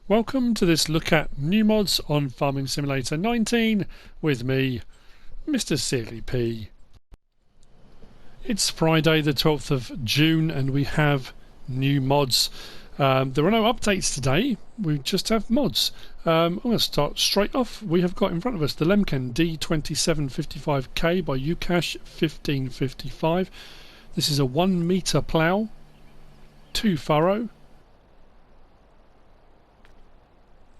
Welcome to this look at new mods on Farming Simulator 19 with me, MrSealyp. It's Friday the 12th of June and we have new mods. There are no updates today, we just have mods. I'm going to start straight off. We have got in front of us the Lemkin D2755K by Cowshed 1555. This is a 1 metre plough, 2 furrow.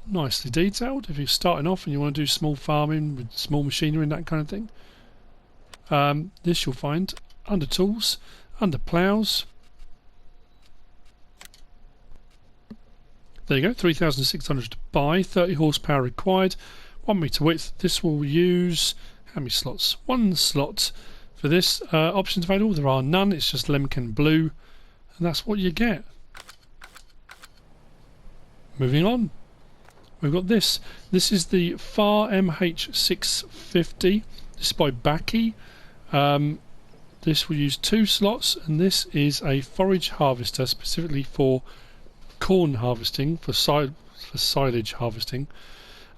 Nicely detailed if you're starting off and you want to do small farming with small machinery and that kind of thing. This you'll find under tools, under ploughs. There you go, 3,600 to buy, 30 horsepower required, 1 metre width. This will use how many slots? 1 slot for this. Options available, there are none, it's just Lemken blue, and that's what you get. Moving on. We've got this. This is the Fahr MH650. This is by Baki. This will use 2 slots, and this is a forage harvester specifically for corn harvesting, for silage harvesting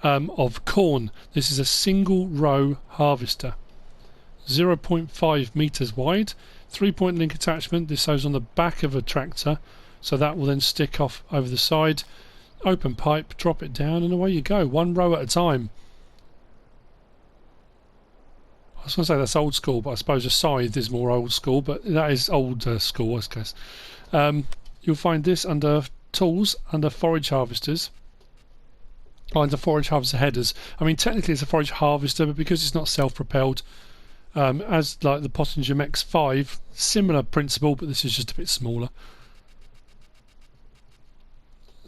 of corn. This is a single row harvester, 0.5 meters wide, 3-point link attachment. This goes on the back of a tractor, so that will then stick off over the side. Open pipe, drop it down, and away you go, 1 row at a time. I was going to say that's old school, but I suppose a scythe is more old school, but that is old school, I guess. You'll find this under tools, under forage harvesters, under forage harvester headers. I mean, technically it's a forage harvester, but because it's not self-propelled, as like the Pottinger X5, similar principle, but this is just a bit smaller.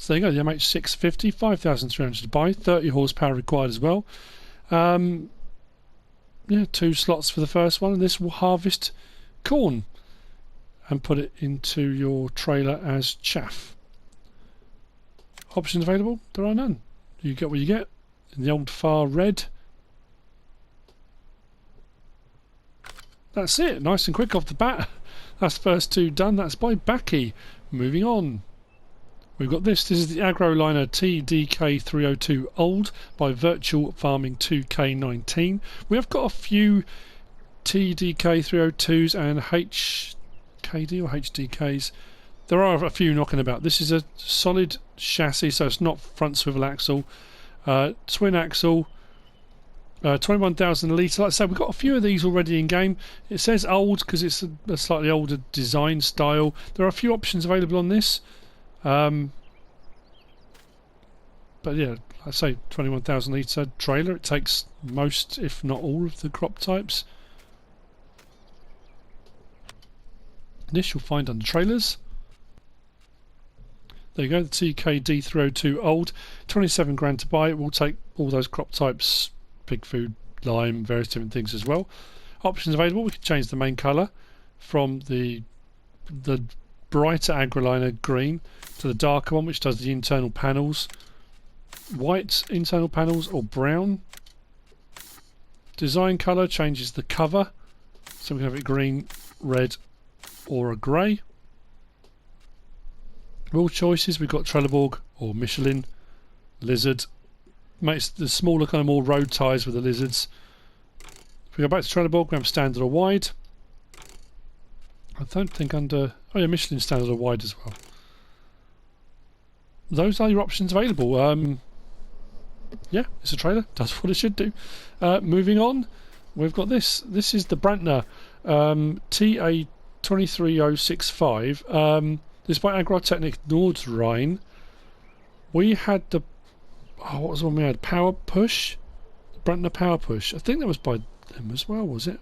So there you go, the MH650, 5,300 to buy, 30 horsepower required as well. Yeah, 2 slots for the first one, and this will harvest corn and put it into your trailer as chaff. Options available, there are none. You get what you get in the old Fahr red. That's it, nice and quick off the bat. That's the first 2 done, that's by Baki. Moving on. We've got this is the Agroliner TDK 302 Old by Virtual Farming 2K19. We have got a few TDK 302s and HKD or HDKs. There are a few knocking about. This is a solid chassis, so it's not front swivel axle. Twin axle, 21,000 litre. Like I said, we've got a few of these already in game. It says old because it's a slightly older design style. There are a few options available on this. But yeah, I say 21,000 litre trailer. It takes most, if not all, of the crop types. This you'll find under trailers. There you go, the TKD 302 Old, 27 grand to buy. It will take all those crop types, pig food, lime, various different things as well. Options available. We can change the main colour from the brighter Agroliner green to the darker one, which does the internal panels, white internal panels, or brown. Design colour changes the cover, so we can have it green, red, or a grey. Wheel choices, we've got Trelleborg or Michelin, Lizard. Makes the smaller kind of more road tyres with the Lizards. If we go back to Trelleborg, we have standard or wide. I don't think under... oh yeah, Michelin standard or wide as well. Those are your options available. Yeah, it's a trailer, does what it should do. Moving on, we've got this. This is the Brantner TA23065. This is by Agrartechnik NordRhein. We had the... oh, what was the one we had? Power Push? Brantner Power Push. I think that was by them as well, was it?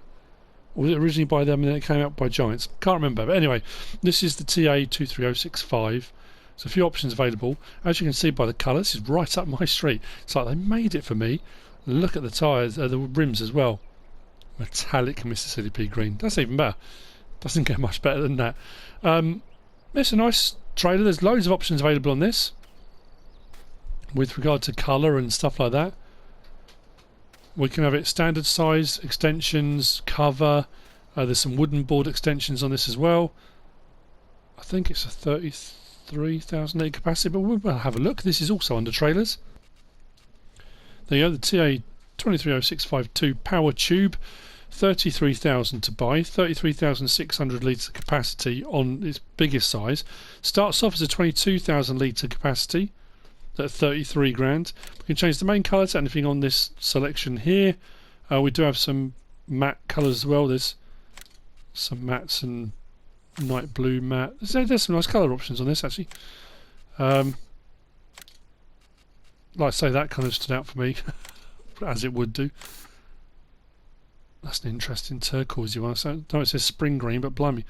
Or was it originally by them and then it came out by Giants? Can't remember. But anyway, this is the TA23065. There's a few options available. As you can see by the colour, this is right up my street. It's like they made it for me. Look at the tyres, the rims as well. Metallic MrSealyp green. That's even better. Doesn't get much better than that. It's a nice trailer. There's loads of options available on this with regard to colour and stuff like that. We can have it standard size, extensions, cover. There's some wooden board extensions on this as well. I think it's a 33 3,000 litre capacity, but we'll have a look. This is also under trailers. There you go, the TA230652 power tube, 33,000 to buy, 33,600 litre capacity on its biggest size. Starts off as a 22,000 litre capacity at 33 grand. We can change the main colours, anything on this selection here. We do have some matte colours as well. There's some mattes and night blue matte. There's some nice colour options on this actually. Like I say, that kind of stood out for me, as it would do. That's an interesting turquoisey one. So, no, it says spring green, but blimey.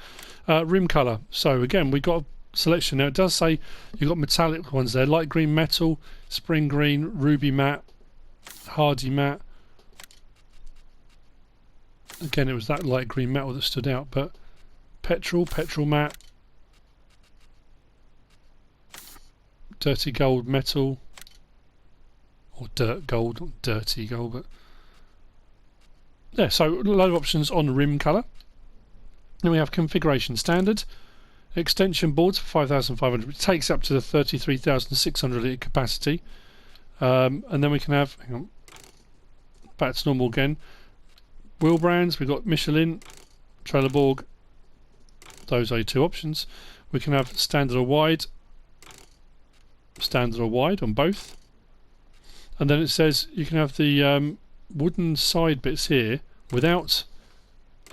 Rim colour. So again, we've got a selection now. It does say you've got metallic ones there: light green metal, spring green, ruby matte, hardy matte. Again, it was that light green metal that stood out, but petrol matte, dirty gold metal, or dirt gold, not dirty gold, but yeah, so a load of options on rim colour. Then we have configuration standard, extension boards for 5,500, it takes up to the 33,600 litre capacity, and then we can have, hang on, back to normal again, wheel brands. We've got Michelin, Trelleborg, those are your two options. We can have standard or wide on both, and then it says you can have the wooden side bits here without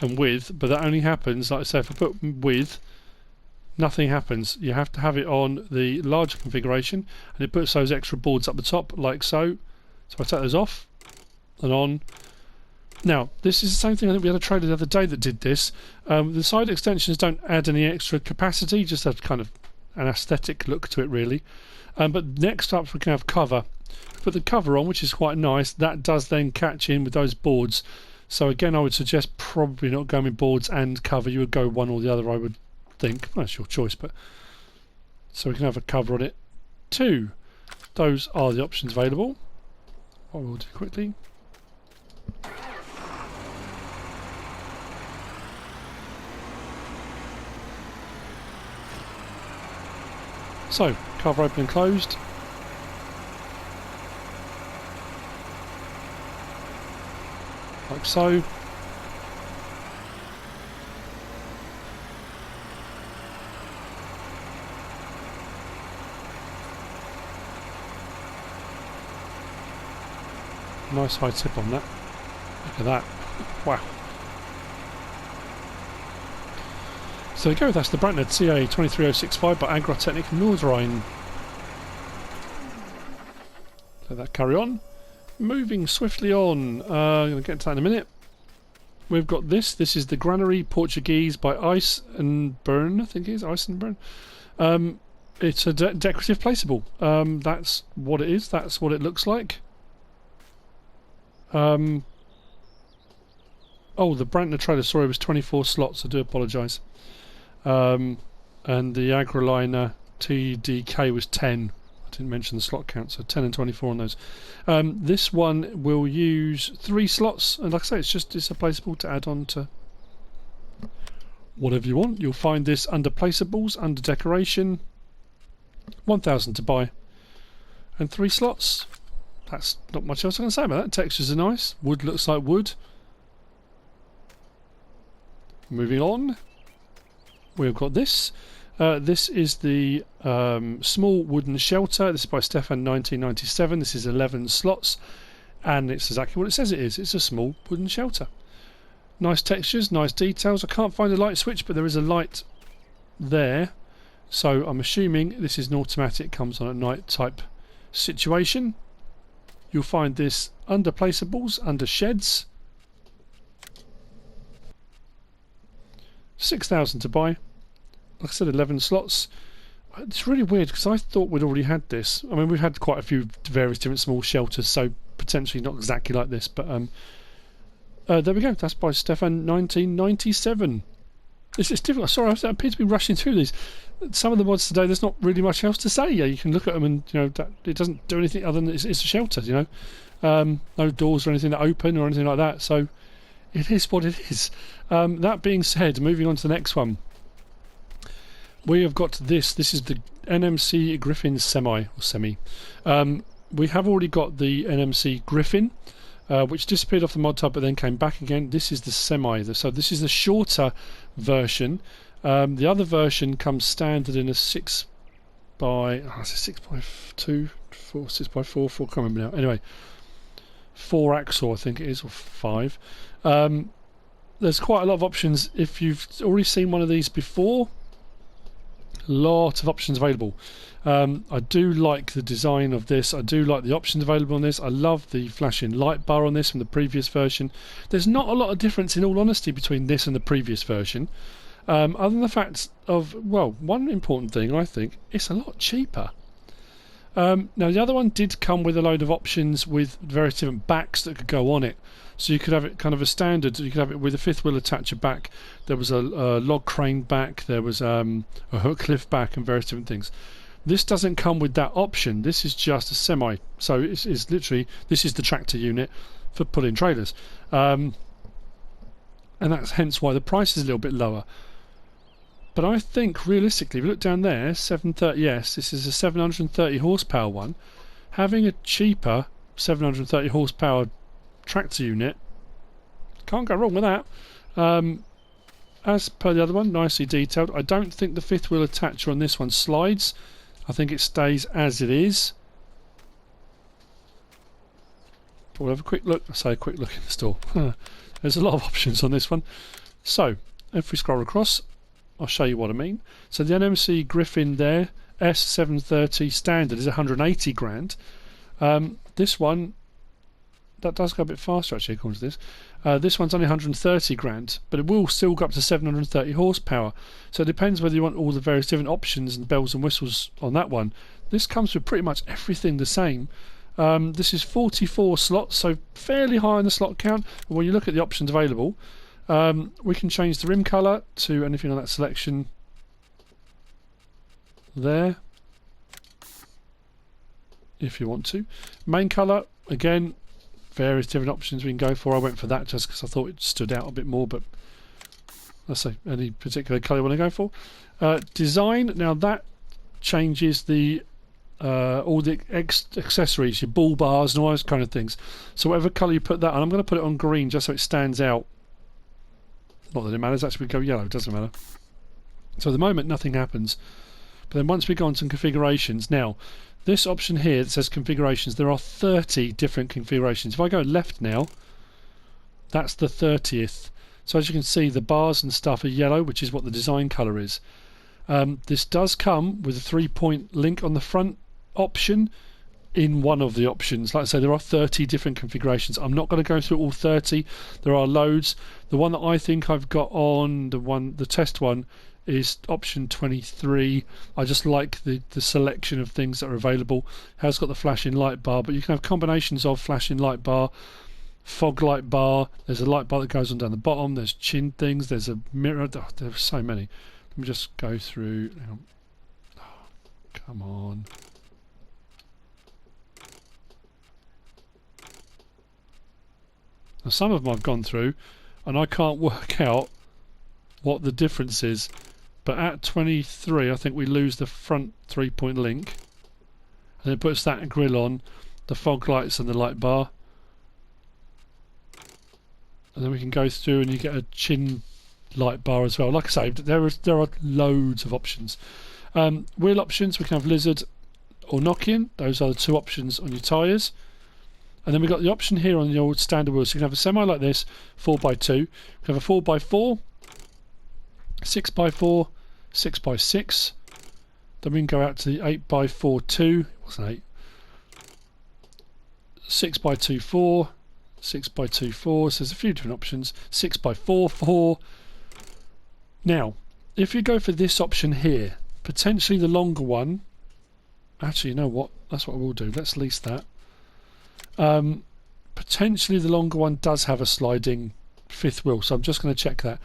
and with, but that only happens, like I say, if I put with, nothing happens. You have to have it on the larger configuration, and it puts those extra boards up the top like so. So I take those off and on. Now, this is the same thing. I think we had a trailer the other day that did this. The side extensions don't add any extra capacity, just have kind of an aesthetic look to it really. But next up we can have cover. Put the cover on, which is quite nice. That does then catch in with those boards. So again, I would suggest probably not going with boards and cover. You would go one or the other, I would think. Well, that's your choice, but so we can have a cover on it too. Those are the options available. What we'll do quickly. So, cover open and closed. Like so. Nice high tip on that. Look at that. Wow. So there we go, that's the Brantner TA23065 by Agrartechnik NordRhein. Let that carry on. Moving swiftly on, I'm going to get into that in a minute. We've got this is the Granary Portuguese by IceNbrn, I think it is, IceNbrn. It's a decorative placeable. That's what it is, that's what it looks like. Oh, the Brantner trailer, sorry, was 24 slots, I do apologise. And the Agroliner TDK was 10. I didn't mention the slot count, so 10 and 24 on those. This one will use 3 slots, and like I say, it's a placeable to add on to whatever you want. You'll find this under placeables, under decoration, 1,000 to buy, and 3 slots. That's not much else I can say about that. Textures are nice. Wood looks like wood. Moving on, we've got this. This is the small wooden shelter. This is by Stefan 1997. This is 11 slots, and it's exactly what it says it is. It's a small wooden shelter. Nice textures, nice details. I can't find a light switch, but there is a light there, so I'm assuming this is an automatic, comes on at night type situation. You'll find this under placeables, under sheds. 6,000 to buy. Like I said, 11 slots. It's really weird because I thought we'd already had this. I mean, we've had quite a few various different small shelters, so potentially not exactly like this, but there we go. That's by Stefan 1997. It's difficult. Sorry, I appear to be rushing through these. Some of the mods today, there's not really much else to say. Yeah, you can look at them and it doesn't do anything other than it's a shelter. No doors or anything that open or anything like that. So it is what it is. That being said, moving on to the next one. We have got this. This is the NMC Griffin semi. We have already got the NMC Griffin, which disappeared off the Modhub but then came back again. This is the semi, so this is the shorter version. The other version comes standard in a 6 by 6 by 2, 4, 6 by 4, 4, can't remember now. Anyway, 4 axle I think it is, or 5. There's quite a lot of options. If you've already seen one of these before, lot of options available. I do like the design of this. I do like the options available on this. I love the flashing light bar on this from the previous version. There's not a lot of difference, in all honesty, between this and the previous version, other than the fact of, well, one important thing, I think, it's a lot cheaper. Now the other one did come with a load of options with various different backs that could go on it. So you could have it kind of a standard. You could have it with a fifth wheel attacher back. There was a log crane back. There was a hook lift back and various different things. This doesn't come with that option. This is just a semi. So it's literally, this is the tractor unit for pulling trailers. And that's hence why the price is a little bit lower. But I think realistically, if you look down there, 730S, this is a 730 horsepower one. Having a cheaper 730 horsepower tractor unit, can't go wrong with that. As per the other one, nicely detailed. I don't think the fifth wheel attacher on this one slides. I think it stays as it is. But we'll have a quick look. I say a quick look in the store. There's a lot of options on this one. So if we scroll across, I'll show you what I mean. So the NMC Griffin there, S730 standard, is 180 grand. This one, that does go a bit faster actually according to this. This one's only 130 grand, but it will still go up to 730 horsepower. So it depends whether you want all the various different options and bells and whistles on that one. This comes with pretty much everything the same. This is 44 slots, so fairly high on the slot count. But when you look at the options available, we can change the rim colour to anything on that selection there, if you want to. Main colour, again, various different options we can go for. I went for that just because I thought it stood out a bit more, but let's say any particular colour you want to go for. Design, now that changes the all the accessories, your bull bars and all those kind of things. So whatever colour you put that on, I'm going to put it on green just so it stands out. Not that it matters, actually we go yellow, it doesn't matter. So at the moment nothing happens. But then once we go on some configurations, now this option here that says configurations, there are 30 different configurations. If I go left now, that's the 30th. So as you can see, the bars and stuff are yellow, which is what the design colour is. This does come with a 3-point link on the front option in one of the options. Like I say, there are 30 different configurations. I'm not going to go through all 30. There are loads. The one that I think I've got on, the test one, is option 23. I just like the selection of things that are available. It has got the flashing light bar, but you can have combinations of flashing light bar, fog light bar, there's a light bar that goes on down the bottom, there's chin things, there's a mirror. Oh, there's so many. Let me just go through. Oh, come on. Now some of them I've gone through and I can't work out what the difference is, but at 23 I think we lose the front 3-point link, and it puts that grill on, the fog lights and the light bar, and then we can go through and you get a chin light bar as well. Like I say, there are loads of options. Wheel options, we can have lizard or knock-in. Those are the two options on your tyres. And then we've got the option here on the old standard wheels. So you can have a semi like this, 4x2. You can have a 4x4, 6x4, 6x6. Then we can go out to the 8x4 2. It wasn't 8. 6x2 4, 6x2 4. So there's a few different options. 6x4 4. Now, if you go for this option here, potentially the longer one. Actually, you know what? That's what I will do. Let's lease that. Potentially the longer one does have a sliding fifth wheel, so I'm just going to check that.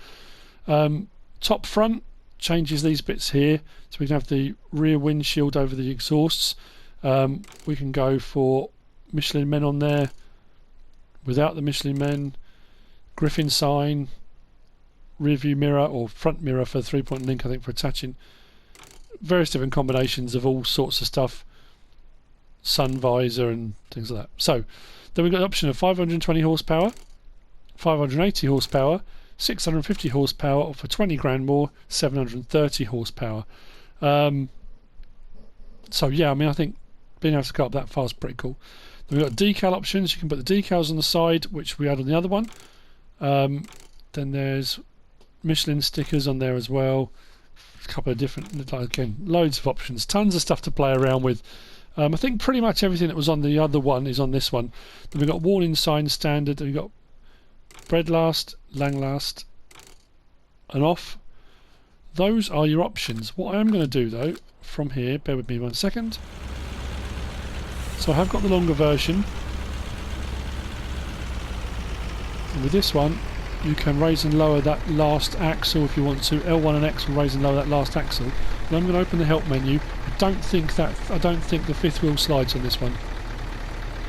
Top front changes these bits here, so we can have the rear windshield over the exhausts. We can go for Michelin men on there, without the Michelin men, Griffin sign, rear view mirror or front mirror for 3-point link, I think, for attaching. various different combinations of all sorts of stuff, sun visor and things like that. So then we've got the option of 520 horsepower, 580 horsepower, 650 horsepower, or for 20 grand more, 730 horsepower. So yeah, I mean, I think being able to go up that far is pretty cool. Then we've got decal options. You can put the decals on the side, which we had on the other one. Then there's Michelin stickers on there as well. A couple of different, again, loads of options. Tons of stuff to play around with. I think pretty much everything that was on the other one is on this one. Then we've got warning signs standard. Then we've got bread last, lang last, and off. Those are your options. What I am going to do though, from here, bear with me 1 second. So I have got the longer version. And with this one, you can raise and lower that last axle if you want to. L1 and X will raise and lower that last axle. And I'm going to open the help menu. I don't think the fifth wheel slides on this one.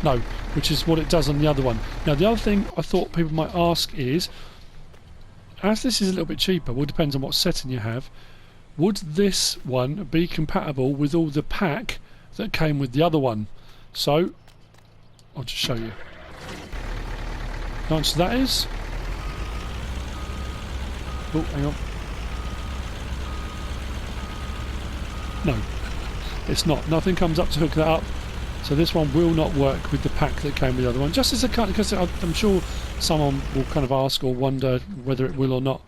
No, which is what it does on the other one. Now the other thing I thought people might ask is, as this is a little bit cheaper, well, it depends on what setting you have, would this one be compatible with all the pack that came with the other one? So I'll just show you. The answer to that is, oh, hang on. No, it's not. Nothing comes up to hook that up. So this one will not work with the pack that came with the other one. Just as a kind, because I'm sure someone will kind of ask or wonder whether it will or not.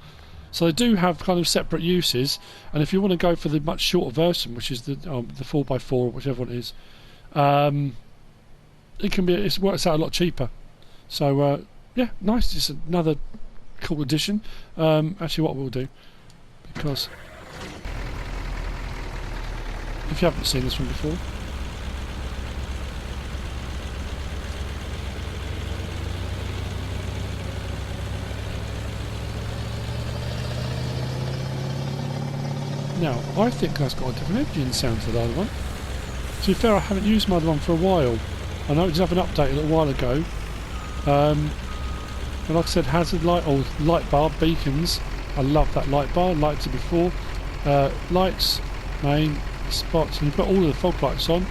So they do have kind of separate uses, and if you want to go for the much shorter version, which is the 4x4 or whichever one it is, it works out a lot cheaper. So yeah, nice. It's another cool addition. Actually, what we'll do, because if you haven't seen this one before, now I think that's got a different engine sound to the other one. To be fair, I haven't used my other one for a while. I know it did have an update a little while ago. And like I said, hazard light or light bar beacons. I love that light bar. Liked it before. Lights, main, spots, and you put all of the fog lights on.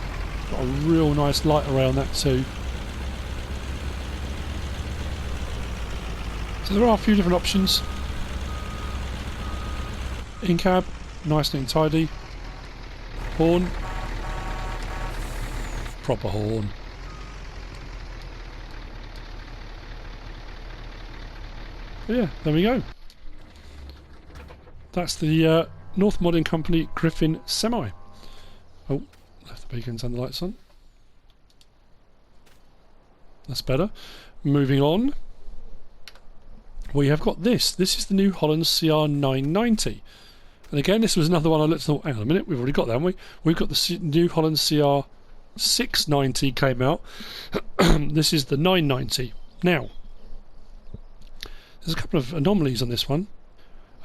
Got a real nice light around that too. So there are a few different options. In cab, nice and tidy. Horn, proper horn. But yeah, there we go. That's the North Modding Company Griffin Semi. Oh, left the beacons and the lights on. That's better. Moving on, we have got this. This is the new Holland CR 990. And again, this was another one I looked at. Hang on a minute, we've already got that, haven't we? We've got the new Holland CR 690 came out. This is the 990. Now, there's a couple of anomalies on this one.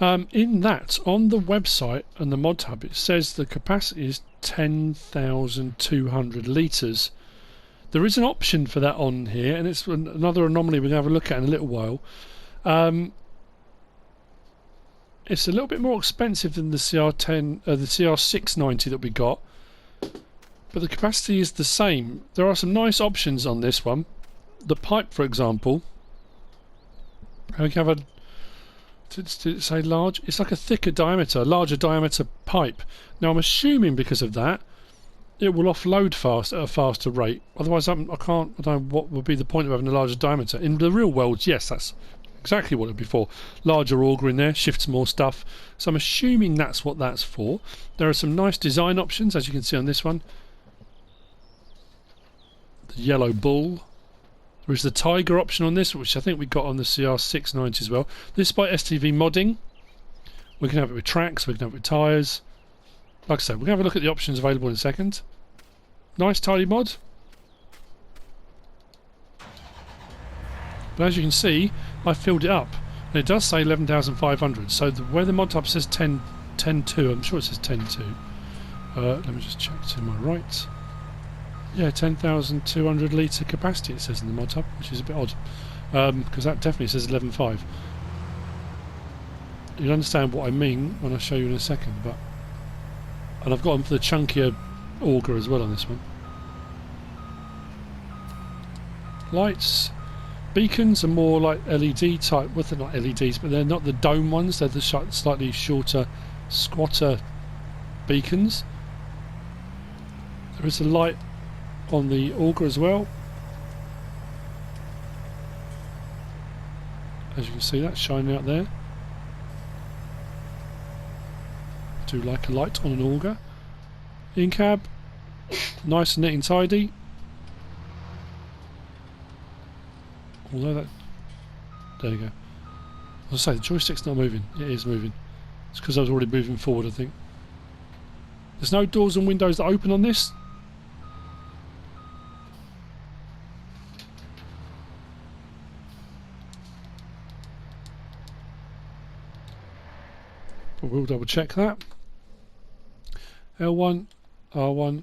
In that, on the website and the Modhub, it says the capacity is 10,200 litres. There is an option for that on here, and it's another anomaly we're going to have a look at in a little while. It's a little bit more expensive than the CR10, the CR690 that we got, but the capacity is the same. There are some nice options on this one. The pipe, for example, we have a, did it say large? It's like a thicker diameter, larger diameter pipe. Now I'm assuming because of that, it will offload fast at a faster rate. Otherwise, I don't know what would be the point of having a larger diameter. In the real world, yes, that's exactly what it would be for. Larger auger in there, shifts more stuff. So I'm assuming that's what that's for. There are some nice design options, as you can see on this one. The yellow bull. There is the tiger option on this, which I think we got on the CR690 as well. This is by STv-Modding. We can have it with tracks, we can have it with tyres. Like I said, we're going to have a look at the options available in a second. Nice tidy mod. But as you can see, I filled it up. And it does say 11,500. So where the Modhub says 10.2, I'm sure it says 10.2. Let me just check to my right. Yeah, 10,200 litre capacity it says in the Modhub, which is a bit odd. Because that definitely says 11.5. You'll understand what I mean when I show you in a second, but And I've got them for the chunkier auger as well on this one. Lights. Beacons are more like LED type. Well, they're not LEDs, but they're not the dome ones. They're the slightly shorter, squatter beacons. There is a light on the auger as well. As you can see, that's shining out there. I do like a light on an auger. In cab, nice and neat and tidy. Although that, there you go. As I say, the joystick's not moving. It is moving. It's because I was already moving forward, I think. There's no doors and windows that open on this. But we'll double check that. L1, R1.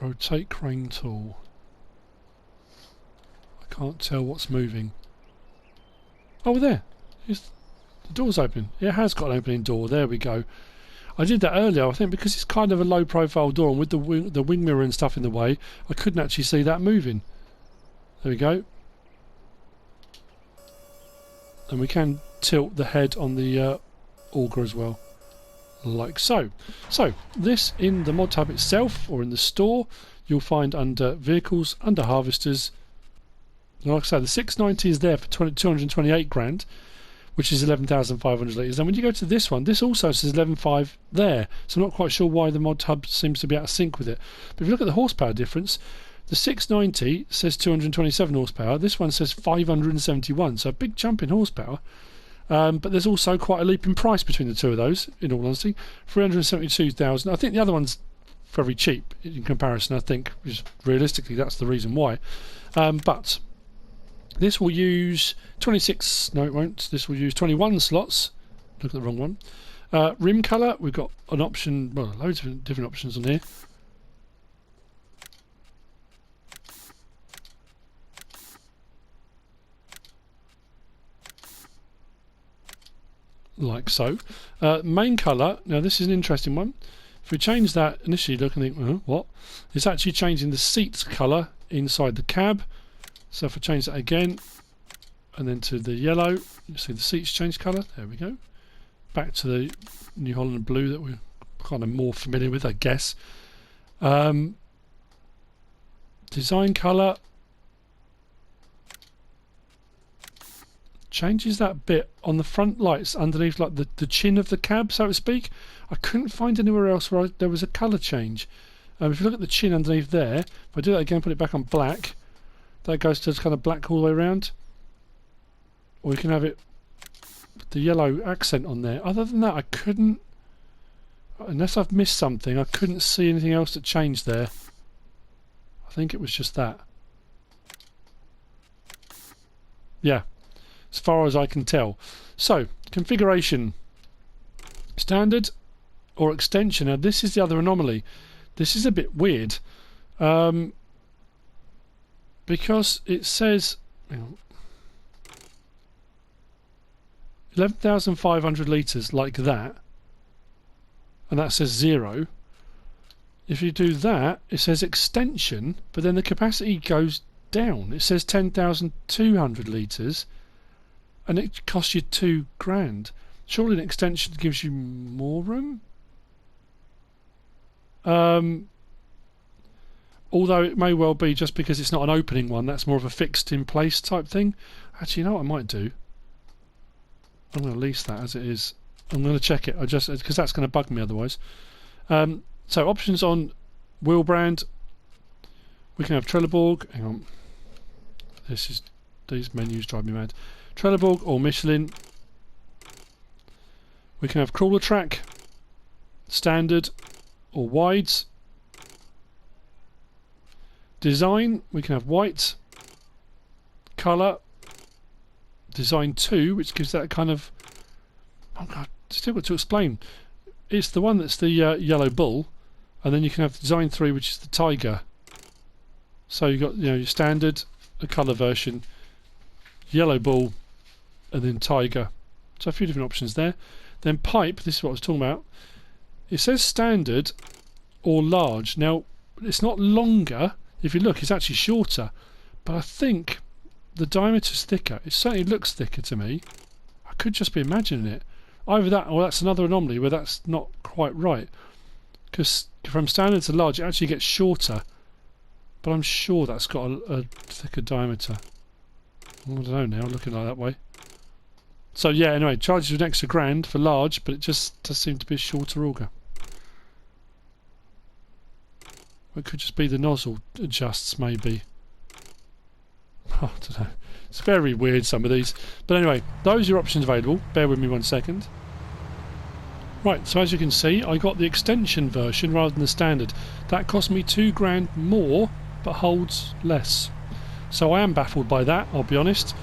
Rotate crane tool. I can't tell what's moving. Oh, there. The door's open. It has got an opening door. There we go. I did that earlier, I think, because it's kind of a low profile door, and with the wing mirror and stuff in the way, I couldn't actually see that moving. There we go. And we can tilt the head on the auger as well, like so. So this in the Modhub itself, or in the store, you'll find under vehicles, under harvesters. And like I say, the 690 is there for 228 grand, which is 11,500 litres. And when you go to this one, this also says 11.5 there, so I'm not quite sure why the Modhub seems to be out of sync with it. But if you look at the horsepower difference, the 690 says 227 horsepower, this one says 571, so a big jump in horsepower. But there's also quite a leap in price between the two of those, in all honesty. 372,000. I think the other one's very cheap in comparison, I think. Realistically, that's the reason why. But this will use 26, no it won't, this will use 21 slots. Look at the wrong one. Rim colour, we've got an option, well, loads of different options on here. Like so. Main colour, now this is an interesting one. If we change that, initially look and think, what? It's actually changing the seats colour inside the cab. So if I change that again, and then to the yellow, you see the seats change colour. There we go. Back to the New Holland blue that we're kind of more familiar with, I guess. Design colour. Changes that bit on the front lights underneath, like the chin of the cab, so to speak. I couldn't find anywhere else where there was a colour change. If you look at the chin underneath there, if I do that again, put it back on black, that goes to kind of black all the way around. Or you can have it with the yellow accent on there. Other than that, I couldn't, unless I've missed something, I couldn't see anything else that changed there. I think it was just that. Yeah. As far as I can tell. So, configuration. Standard or extension. Now this is the other anomaly. This is a bit weird. Because it says 11,500 litres like that. And that says 0. If you do that, it says extension, but then the capacity goes down. It says 10,200 litres. And it costs you 2 grand. Surely an extension gives you more room? Although it may well be just because it's not an opening one, that's more of a fixed in place type thing. Actually, you know what I might do? I'm going to lease that as it is. I'm going to check it, because that's going to bug me otherwise. So options on wheel brand. We can have Trelleborg. Hang on. These menus drive me mad. Trelleborg or Michelin. We can have crawler track, standard or wides. Design, we can have white. Colour, design 2, which gives that kind of, oh god, it's difficult to explain. It's the one that's the yellow bull, and then you can have design 3, which is the tiger. So you've got, your standard, the colour version, yellow bull, and then tiger So a few different options there. Then pipe, this is what I was talking about. It says standard or large. Now, it's not longer. If you look, it's actually shorter. But I think the diameter's thicker. It certainly looks thicker to me. I could just be imagining it. Either that or that's another anomaly where that's not quite right. Because from standard to large, it actually gets shorter. But I'm sure that's got a thicker diameter. I don't know now, looking like that way. So yeah, anyway, charges you an extra £1,000 for large, but it just does seem to be a shorter auger. It could just be the nozzle adjusts, maybe. Oh, I don't know. It's very weird, some of these. But anyway, those are your options available. Bear with me 1 second. Right, so as you can see, I got the extension version rather than the standard. That cost me £2,000 more, but holds less. So I am baffled by that, I'll be honest.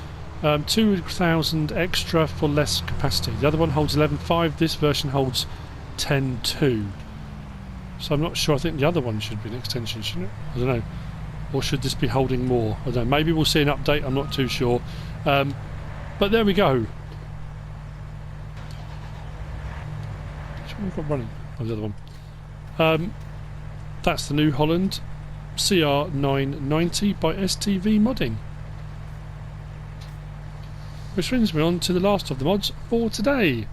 2,000 extra for less capacity. The other one holds 11.5, this version holds 10.2. So I'm not sure, I think the other one should be an extension, shouldn't it? I don't know. Or should this be holding more? I don't know, maybe we'll see an update, I'm not too sure. But there we go. Which one we've got running? Oh, the other one. That's the new Holland CR 990 by STv-Modding. Which brings me on to the last of the mods for today.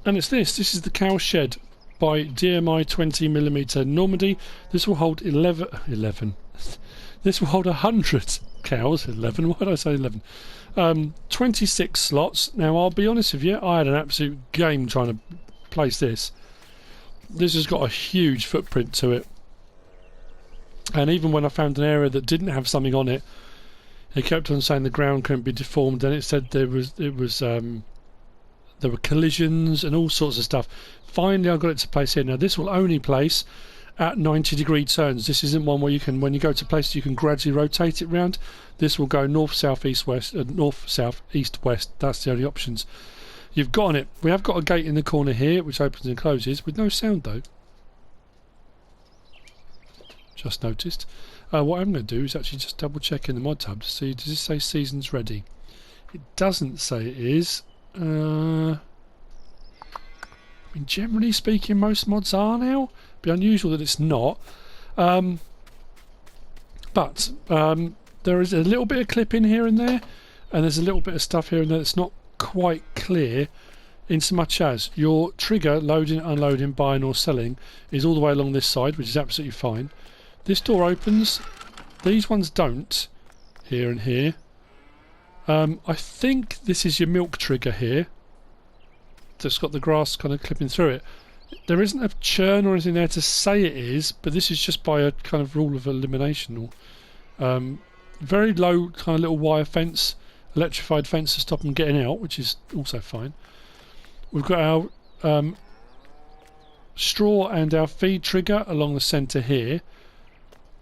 And it's this. This is the Cowshed by DMI 20mm Normandy. This will hold 11. This will hold 100 cows. 11. Why did I say 11? 26 slots. Now I'll be honest with you, I had an absolute game trying to place this. This has got a huge footprint to it. And even when I found an area that didn't have something on it, it kept on saying the ground couldn't be deformed, and it said there were collisions and all sorts of stuff. Finally I got it to place here. Now this will only place at 90-degree turns. This isn't one where you can, when you go to places, you can gradually rotate it round. This will go north, south, east, west, north, south, east, west. That's the only options you've got on it. We have got a gate in the corner here which opens and closes with no sound though. Just noticed. What I'm going to do is actually just double check in the Modhub to see, does it say season's ready? It doesn't say it is. I mean, generally speaking, most mods are now. It'd be unusual that it's not. But there is a little bit of clipping here and there, and there's a little bit of stuff here and there that's not quite clear, in so much as your trigger loading, unloading, buying or selling is all the way along this side, which is absolutely fine. This door opens, these ones don't, here and here. I think this is your milk trigger here, that's got the grass kind of clipping through it. There isn't a churn or anything there to say it is, but this is just by a kind of rule of elimination. Or very low kind of little wire fence, electrified fence to stop them getting out, which is also fine. We've got our straw and our feed trigger along the centre here.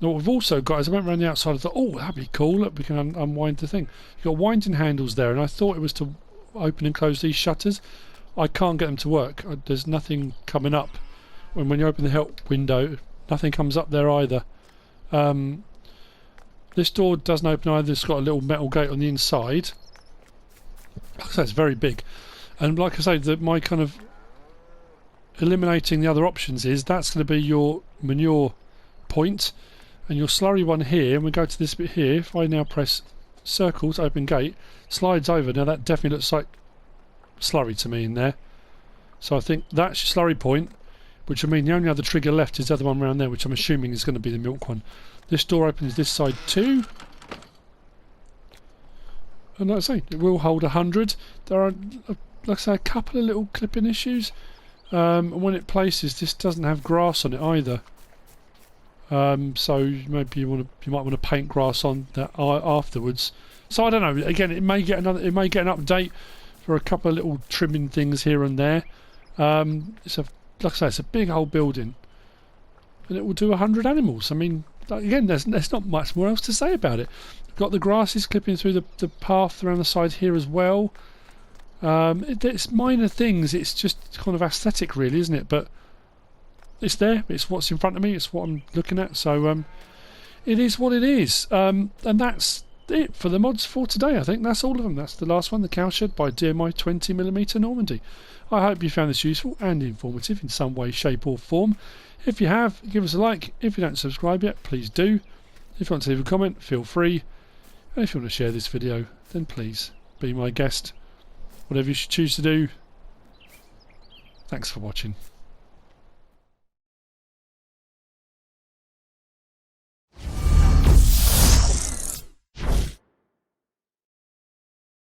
Now what we've also got is, I went around the outside and thought, oh, that'd be cool, look, we can unwind the thing. You've got winding handles there, and I thought it was to open and close these shutters. I can't get them to work. There's nothing coming up. When you open the help window, nothing comes up there either. This door doesn't open either, it's got a little metal gate on the inside. Like I say, it's very big. And like I say, my kind of eliminating the other options is, that's going to be your manure point. And your slurry one here, and we go to this bit here, if I now press circle to open gate, slides over. Now that definitely looks like slurry to me in there. So I think that's your slurry point, which will mean the only other trigger left is the other one around there, which I'm assuming is going to be the milk one. This door opens this side too. And like I say, it will hold 100. There are, like I say, a couple of little clipping issues. And when it places, this doesn't have grass on it either. So maybe you might want to paint grass on that afterwards. So I don't know. Again, it may get an update for a couple of little trimming things here and there. Like I say, it's a big old building, and it will do 100 animals. I mean, again, there's not much more else to say about it. We've got the grasses clipping through the path around the side here as well. It's minor things. It's just kind of aesthetic, really, isn't it? But it's there, it's what's in front of me, it's what I'm looking at, so it is what it is. And that's it for the mods for today. I think that's all of them. That's the last one, the Cowshed by EMI 20mm Normandy. I hope you found this useful and informative in some way, shape or form. If you have, give us a like. If you don't subscribe yet, please do. If you want to leave a comment, feel free. And if you want to share this video, then please be my guest. Whatever you should choose to do. Thanks for watching.